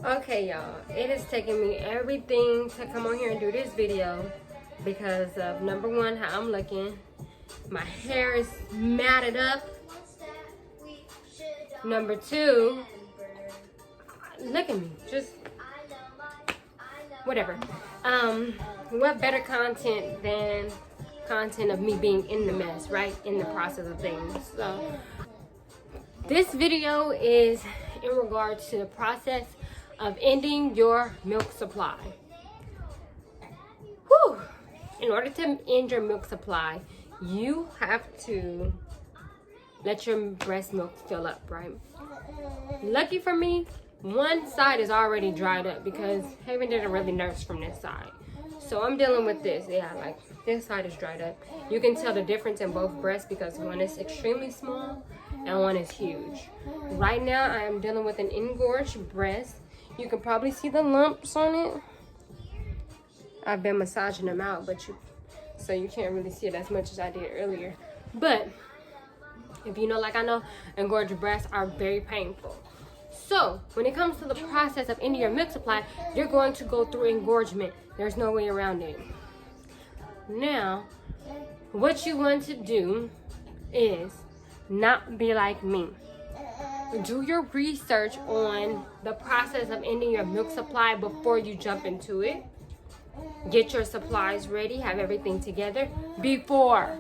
Okay, y'all, it has taken me everything to come on here and do this video because of number one, how I'm looking. My hair is matted up. Number two, look at me, just whatever. What better content than content of me being in the mess, right? In the process of things. So this video is in regards to the process of ending your milk supply. Whew. In order to end your milk supply, you have to let your breast milk fill up, right? Lucky for me, one side is already dried up because Haven didn't really nurse from this side. So I'm dealing with this. Yeah, like this side is dried up. You can tell the difference in both breasts because one is extremely small and one is huge. Right now, I am dealing with an engorged breast. You can probably see the lumps on it. I've been massaging them out, so you can't really see it as much as I did earlier. But if you know, like I know, engorged breasts are very painful. So when it comes to the process of ending your milk supply, you're going to go through engorgement. There's no way around it. Now, what you want to do is not be like me. Do your research on the process of ending your milk supply before you jump into it. Get your supplies ready, have everything together before.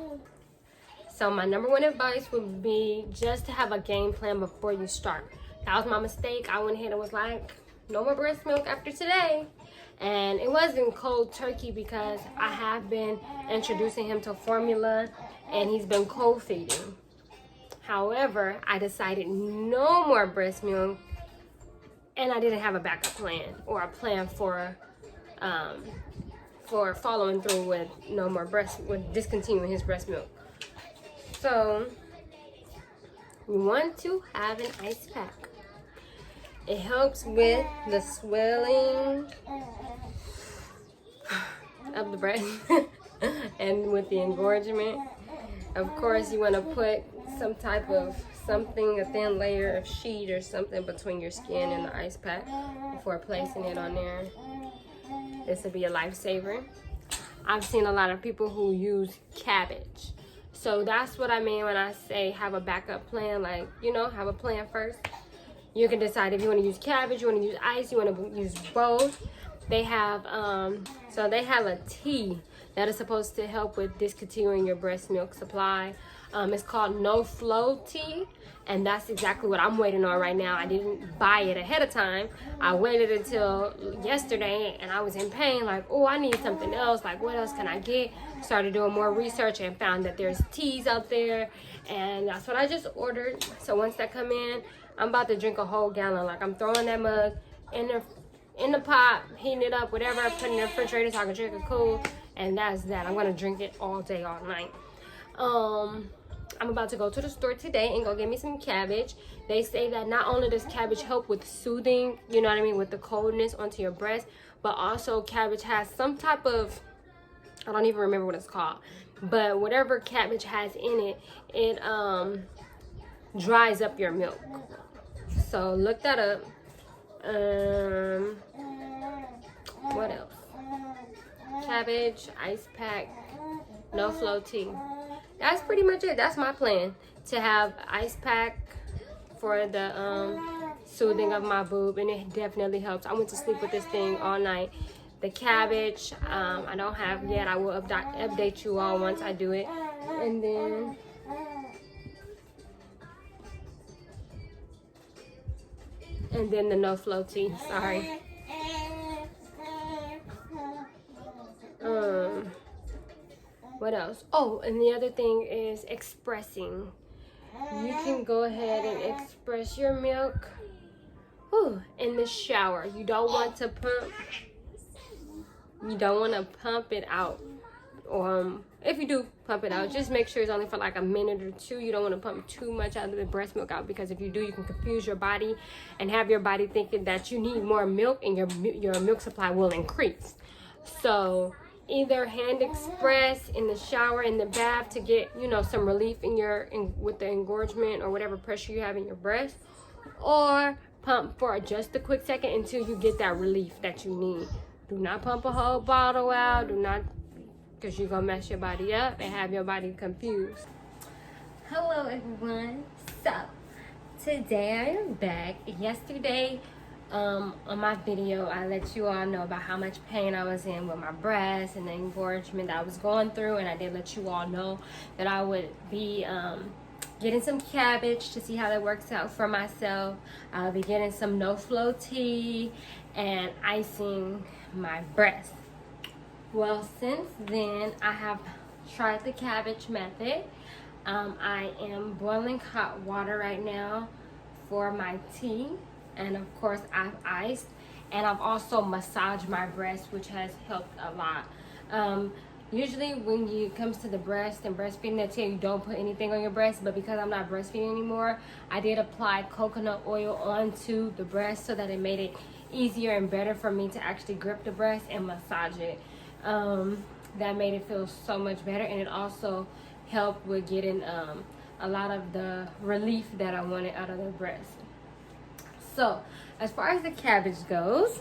So my number one advice would be just to have a game plan before you start. That was my mistake. I went ahead and was like, no more breast milk after today. And it wasn't cold turkey because I have been introducing him to formula and he's been cold feeding. However, I decided no more breast milk and I didn't have a backup plan or a plan for following through with with discontinuing his breast milk. So you want to have an ice pack. It helps with the swelling of the breast and with the engorgement. Of course, you want to put some type of something, a thin layer of sheet or something between your skin and the ice pack before placing it on there. This will be a lifesaver. I've seen a lot of people who use cabbage. So that's what I mean when I say have a backup plan, like, you know, have a plan first. You can decide if you want to use cabbage, you want to use ice, you want to use both. They have, they have a tea that is supposed to help with discontinuing your breast milk supply. It's called No Flow tea, and that's exactly what I'm waiting on right now. I didn't buy it ahead of time. I waited until yesterday, and I was in pain, like, oh, I need something else. Like, what else can I get? Started doing more research and found that there's teas out there, and that's what I just ordered. So once that come in, I'm about to drink a whole gallon. Like, I'm throwing that mug in the pot, heating it up, whatever, putting it in the refrigerator so I can drink it cool, and that's that. I'm gonna drink it all day, all night. I'm about to go to the store today and go get me some cabbage. They say that not only does cabbage help with soothing, you know what I mean, with the coldness onto your breast, but also cabbage has some type of, I don't even remember what it's called, but whatever cabbage has in it, it dries up your milk. So look that up. What else? Cabbage, ice pack, No Flow tea. That's pretty much it. That's my plan, to have ice pack for the soothing of my boob, and it definitely helps. I went to sleep with this thing all night. The cabbage, I don't have yet. I will update you all once I do it. And then the No Flow tea. Sorry. What else? Oh, and the other thing is expressing. You can go ahead and express your milk in the shower. You don't want to pump it out. If you do pump it out, just make sure it's only for like a minute or two. You don't want to pump too much out of the breast milk out, because if you do, you can confuse your body and have your body thinking that you need more milk, and your milk supply will increase. So either hand express in the shower, in the bath, to get, you know, some relief with the engorgement or whatever pressure you have in your breast, or pump for just a quick second until you get that relief that you need. Do not pump a whole bottle out. Do not, because you're going to mess your body up and have your body confused. Hello, everyone. So, today I am back. Yesterday, on my video, I let you all know about how much pain I was in with my breast and the engorgement that I was going through. And I did let you all know that I would be getting some cabbage to see how that works out for myself. I'll be getting some no-flow tea and icing my breast. Well, since then, I have tried the cabbage method. I am boiling hot water right now for my tea, and of course I've iced, and I've also massaged my breast, which has helped a lot. Usually when it comes to the breast and breastfeeding, they tell you don't put anything on your breast, but because I'm not breastfeeding anymore, I did apply coconut oil onto the breast so that it made it easier and better for me to actually grip the breast and massage it. That made it feel so much better, and it also helped with getting a lot of the relief that I wanted out of the breast. So as far as the cabbage goes,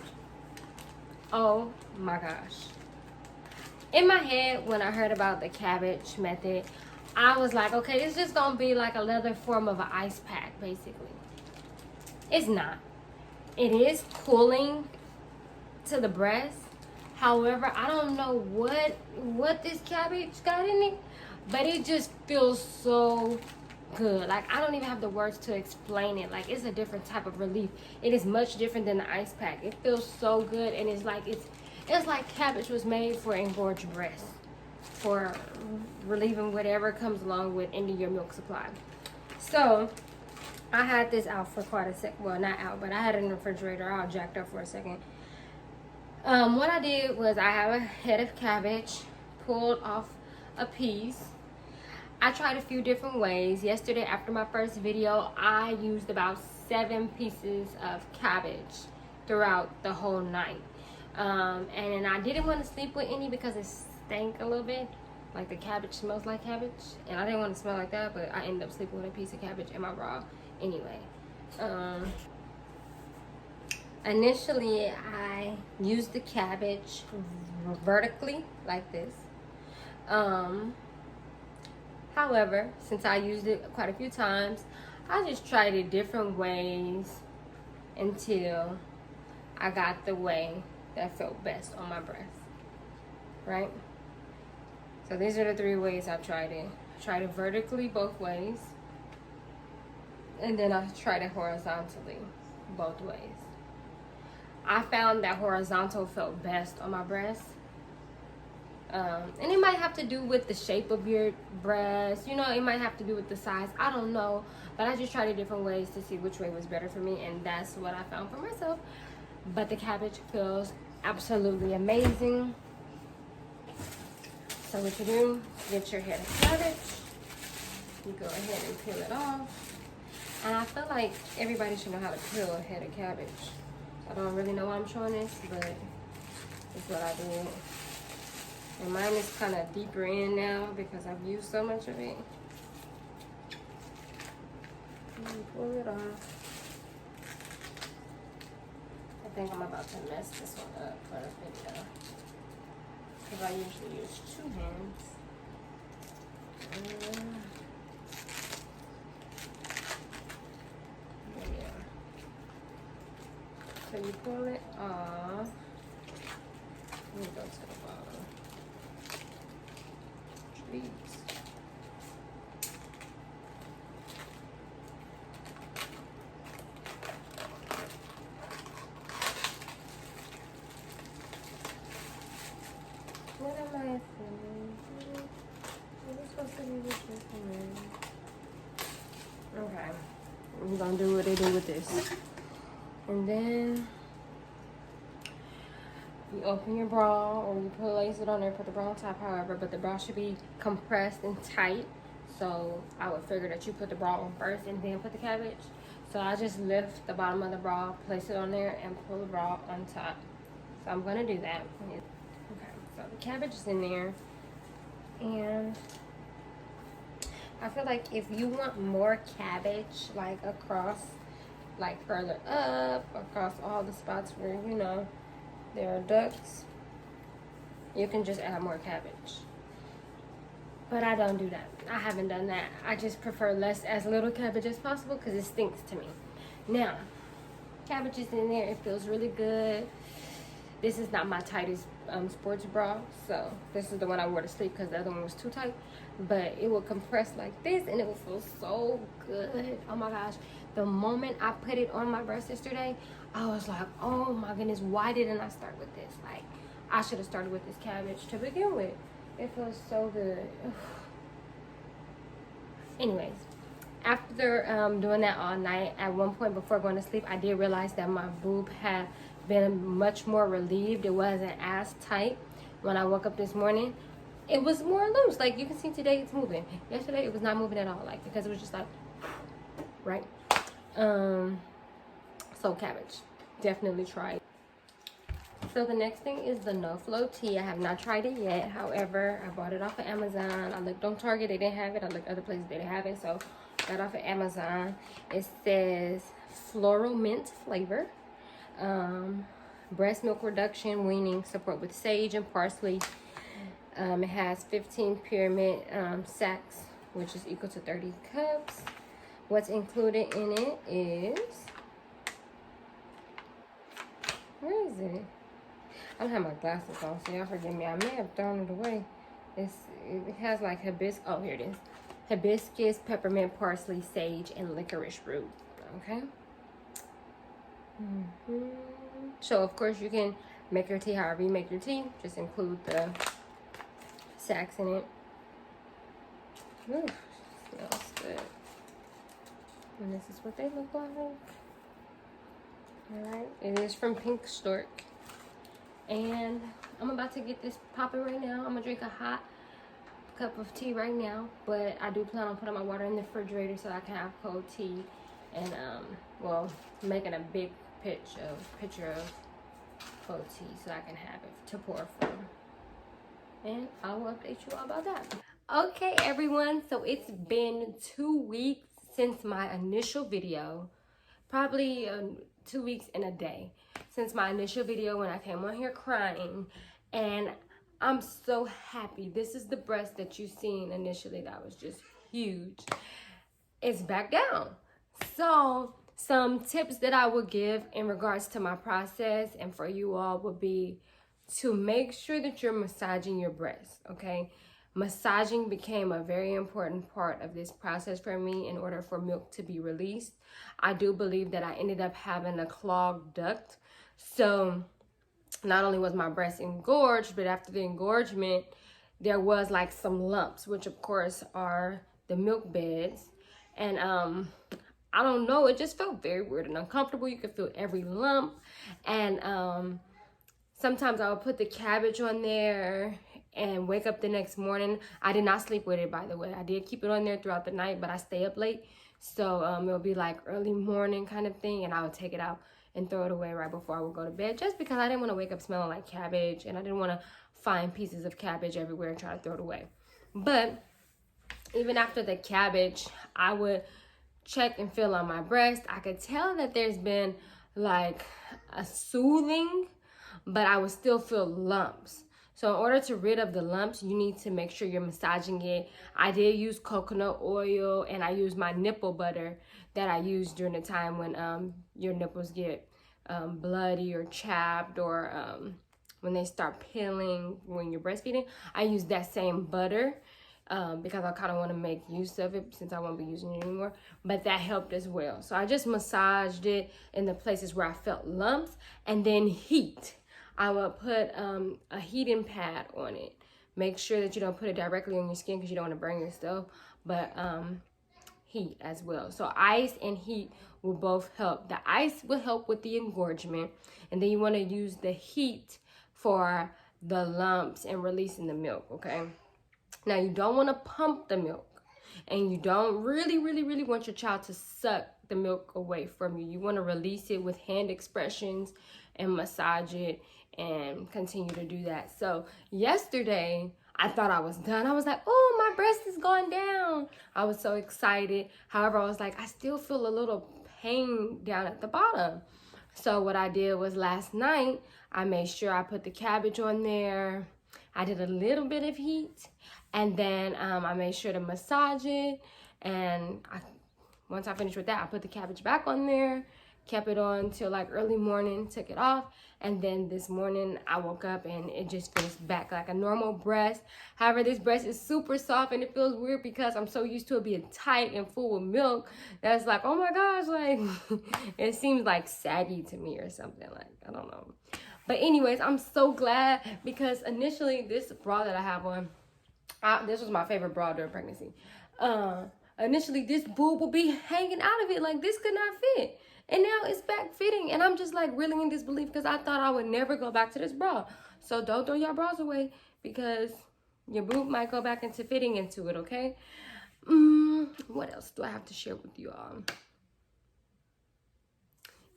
oh my gosh. In my head, when I heard about the cabbage method, I was like, okay, it's just gonna be like another form of an ice pack, basically. It's not. It is cooling to the breast. However, I don't know what this cabbage got in it, but it just feels so good. Like, I don't even have the words to explain it. Like, it's a different type of relief. It is much different than the ice pack. It feels so good, and it's like cabbage was made for engorged breasts, for relieving whatever comes along with ending your milk supply. So I had this out for quite a sec. Well, not out, but I had it in the refrigerator. I'll jacked up for a second. What I did was I have a head of cabbage, pulled off a piece. I tried a few different ways. Yesterday, after my first video, I used about 7 pieces of cabbage throughout the whole night. And I didn't want to sleep with any because it stank a little bit. Like, the cabbage smells like cabbage. And I didn't want to smell like that, but I ended up sleeping with a piece of cabbage in my bra anyway. Initially, I used the cabbage vertically, like this. However, since I used it quite a few times, I just tried it different ways until I got the way that felt best on my breast, right? So these are the 3 ways I tried it. I tried it vertically both ways, and then I tried it horizontally both ways. I found that horizontal felt best on my breast. And it might have to do with the shape of your breast. You know, it might have to do with the size. I don't know. But I just tried it different ways to see which way was better for me. And that's what I found for myself. But the cabbage feels absolutely amazing. So what you do, get your head of cabbage. You go ahead and peel it off. And I feel like everybody should know how to peel a head of cabbage. I don't really know why I'm showing this, but it's what I did. And mine is kind of deeper in now because I've used so much of it. And pull it off. I think I'm about to mess this one up for the video, because I usually use 2 hands. Yeah. So you pull it off. Let me go to the bottom. Treats. What am I doing? Is this supposed to be this one? Okay. We're gonna do what they do with this. And then you open your bra, or you place it on there, put the bra on top, however, but the bra should be compressed and tight. So I would figure that you put the bra on first and then put the cabbage. So I just lift the bottom of the bra, place it on there, and pull the bra on top. So I'm gonna do that. Okay, so the cabbage is in there, and I feel like if you want more cabbage, like across like further up across all the spots where, you know, there are ducts, you can just add more cabbage. But I don't do that. I haven't done that. I just prefer as little cabbage as possible because it stinks to me. Now, cabbage is in there. It feels really good. This is not my tightest sports bra, so this is the one I wore to sleep because the other one was too tight. But it will compress like this and it will feel so good. Oh my gosh. The moment I put it on my breast yesterday, I was like, oh my goodness, why didn't I start with this? Like, I should have started with this cabbage to begin with. It feels so good. Anyways, after doing that all night, at one point before going to sleep, I did realize that my boob had been much more relieved. It wasn't as tight. When I woke up this morning, it was more loose. Like you can see today, it's moving. Yesterday, it was not moving at all. Like because it was just like, right? So cabbage, definitely try it. So the next thing is the No Flow tea. I have not tried it yet. However, I bought it off of Amazon. I looked on Target, they didn't have it. I looked other places, they didn't have it. So I got it off of Amazon. It says floral mint flavor. Breast milk reduction, weaning support with sage and parsley. It has 15 pyramid sacs, which is equal to 30 cups. What's included in it is, where is it? I don't have my glasses on, so y'all forgive me. I may have thrown it away. It has like hibiscus. Oh, here it is. Hibiscus, peppermint, parsley, sage, and licorice root. Okay. So, of course, you can make your tea however you make your tea. Just include the sacs in it. Ooh, smells good. And this is what they look like. Alright. It is from Pink Stork. And I'm about to get this popping right now. I'm gonna drink a hot cup of tea right now, but I do plan on putting my water in the refrigerator so I can have cold tea and well, making a big picture of cold tea so I can have it to pour from. And I will update you all about that. Okay, everyone, so it's been 2 weeks since my initial video, probably 2 weeks and a day since my initial video when I came on here crying, and I'm so happy. This is the breast that you seen initially that was just huge. It's back down. So some tips that I would give in regards to my process and for you all would be to make sure that you're massaging your breast, okay? Massaging became a very important part of this process for me in order for milk to be released. I do believe that I ended up having a clogged duct. So not only was my breast engorged, but after the engorgement, there was like some lumps, which of course are the milk beds. And I don't know, it just felt very weird and uncomfortable. You could feel every lump. And sometimes I would put the cabbage on there and wake up the next morning. I did not sleep with it, by the way. I did keep it on there throughout the night, but I stay up late. So it'll be like early morning kind of thing, and I would take it out and throw it away right before I would go to bed, just because I didn't want to wake up smelling like cabbage, and I didn't want to find pieces of cabbage everywhere and try to throw it away. But even after the cabbage, I would check and feel on my breast. I could tell that there's been like a soothing, but I would still feel lumps. So in order to rid of the lumps, you need to make sure you're massaging it. I did use coconut oil, and I used my nipple butter that I used during the time when your nipples get bloody or chapped, or when they start peeling when you're breastfeeding. I use that same butter because I kind of want to make use of it since I won't be using it anymore. But that helped as well. So I just massaged it in the places where I felt lumps, and then heat. I would put a heating pad on it. Make sure that you don't put it directly on your skin because you don't want to burn yourself, but heat as well. So ice and heat will both help. The ice will help with the engorgement, and then you want to use the heat for the lumps and releasing the milk, okay? Now, you don't want to pump the milk, and you don't really want your child to suck the milk away from you. You want to release it with hand expressions and massage it and continue to do that. So yesterday, I thought I was done. I was like, oh, my breast is going down. I was so excited. However, I was like, I still feel a little hang down at the bottom. So what I did was last night, I made sure I put the cabbage on there. I did a little bit of heat, and then I made sure to massage it. And once I finished with that, I put the cabbage back on there, kept it on till like early morning, took it off. And then this morning I woke up and it just feels back like a normal breast. However, this breast is super soft and it feels weird because I'm so used to it being tight and full of milk. That's like, oh my gosh, like it seems like saggy to me or something, like, I don't know. But anyways, I'm so glad because initially this bra that I have on, this was my favorite bra during pregnancy. Initially this boob would be hanging out of it, like this could not fit. And now it's back fitting, and I'm just like really in disbelief because I thought I would never go back to this bra. So don't throw your bras away because your boob might go back into fitting into it, okay? What else do I have to share with you all?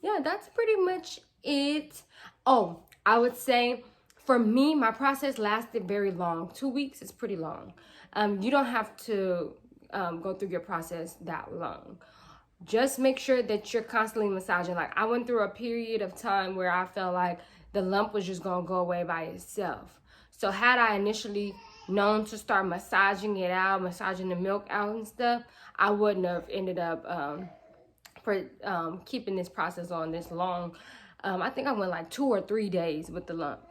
Yeah, that's pretty much it. Oh, I would say for me, my process lasted very long. 2 weeks is pretty long. You don't have to go through your process that long. Just make sure that you're constantly massaging. Like I went through a period of time where I felt like the lump was just gonna go away by itself. So had I initially known to start massaging it out, massaging the milk out and stuff, I wouldn't have ended up keeping this process on this long. I think I went like 2 or 3 days with the lump.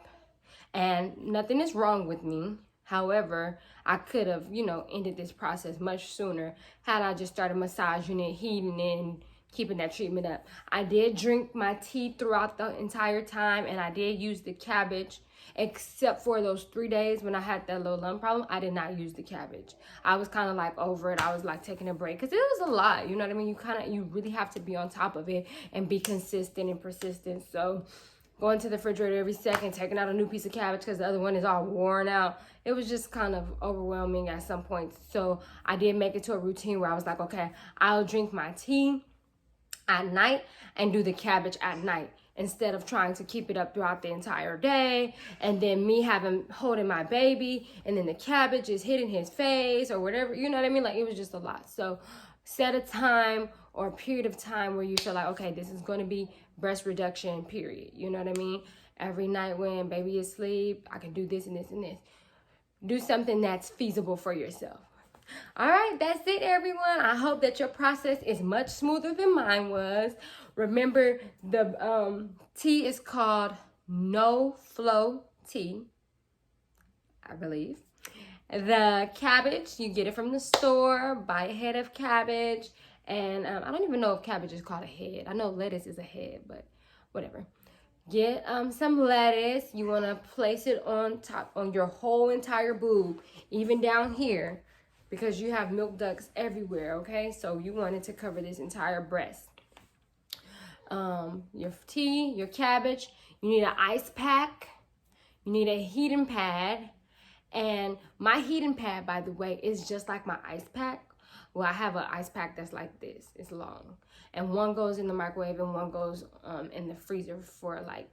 And nothing is wrong with me. However, I could have, you know, ended this process much sooner had I just started massaging it, heating it, and keeping that treatment up. I did drink my tea throughout the entire time, and I did use the cabbage, except for those 3 days when I had that little lump problem. I did not use the cabbage. I was kind of like over it. I was like taking a break because it was a lot. You know what I mean? You really have to be on top of it and be consistent and persistent. So going to the refrigerator every second, taking out a new piece of cabbage because the other one is all worn out. It was just kind of overwhelming at some point. So I did make it to a routine where I was like, okay, I'll drink my tea at night and do the cabbage at night instead of trying to keep it up throughout the entire day. And then me holding my baby and then the cabbage is hitting his face or whatever, you know what I mean? Like it was just a lot. So set a time or a period of time where you feel like, okay, this is going to be breast reduction period. You know what I mean? Every night when baby is asleep, I can do this and this and this. Do something that's feasible for yourself. All right, that's it, everyone. I hope that your process is much smoother than mine was. Remember, the tea is called No Flow tea, I believe. The cabbage, you get it from the store. Buy a head of cabbage. And I don't even know if cabbage is called a head. I know lettuce is a head, but whatever. Get some lettuce. You want to place it on top, on your whole entire boob, even down here, because you have milk ducts everywhere, okay? So you want it to cover this entire breast. Your tea, your cabbage. You need an ice pack. You need a heating pad. And my heating pad, by the way, is just like my ice pack. Well, I have an ice pack that's like this. It's long. And one goes in the microwave and one goes in the freezer for like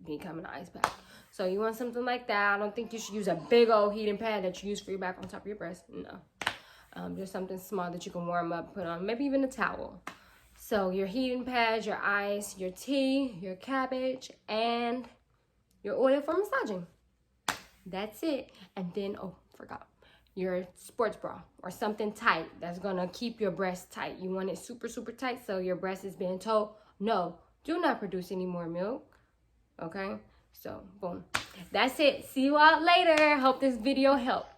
becoming an ice pack. So you want something like that. I don't think you should use a big old heating pad that you use for your back on top of your breast. No. Just something small that you can warm up, put on, maybe even a towel. So your heating pad, your ice, your tea, your cabbage, and your oil for massaging. That's it. And then, oh, forgot. Your sports bra or something tight that's gonna keep your breast tight. You want it super, super tight so your breast is being told, no, do not produce any more milk. Okay? So, boom. That's it. See you all later. Hope this video helped.